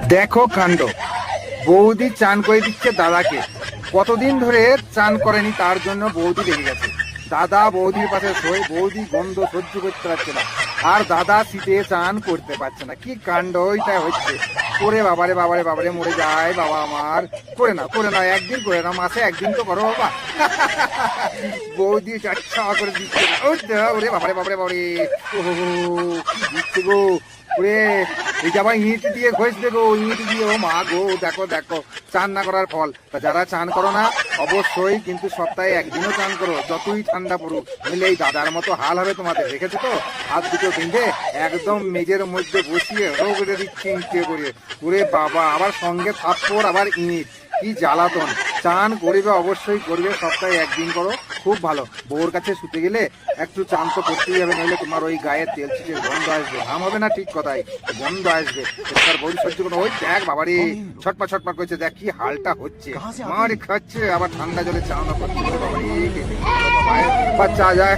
দেখো কাণ্ড, বৌদি চান করে দিচ্ছে দাদাকে। কতদিন ধরে চান করেনি, তার জন্য বৌদি রেগে গেছে। দাদা বৌদির পাশে শোয়, বৌদি গন্ধ সহ্য করতে পারছে না, আর দাদা শীতে চান করতে পারছে না। কি কাণ্ড ওইটা হচ্ছে। করে বাবারে বাবারে বাবারে মরে যায় বাবা আমার। করে না করে না, একদিন করে না, মাসে একদিন তো করো বাবা। বৌদি চাচ্ছা করে দিচ্ছে না। ওরে বাবারে বাবারে বাবারে, ও কি দিচ্ছে গো। ওরে এই যে আবার ইট দিয়ে ঘষে দেবো, ইট দিয়ে। ও মা গো, দেখো দেখো চান না করার ফল। তা যারা চান করো না, অবশ্যই কিন্তু সপ্তাহে একদিনও চান করো, যতই ঠান্ডা পড়ুক। নইলে এই দাদার মতো হাল হবে তোমাদের। দেখেছো তো, হাত দুটো বেঁধে একদম মেজের মধ্যে বসিয়ে রোগড়ে দিচ্ছে ইঁটে করে। ওরে বাবা, আবার সঙ্গে থাপ্পড়, আবার ইট, কি জ্বালাতন। চান করবে, অবশ্যই করবে, সপ্তাহে একদিন করো, খুব ভালো। বউর কাছে শুতে গেলে একটু চান তো করতেই হবে, নইলে তোমার ওই গায়ে তেল ছিটের গন্ধ আসবে। ঘাম হবে না, ঠিক কথাই, গন্ধ আসবে। তার বউর সহ্য করো। ওই দেখ বাবারে, ছটপট ছটপট করছে, দেখ কি হালটা হচ্ছে। মারি খাচ্ছে, আবার ঠান্ডা জলে চান করছে। বাচ্চা যায়।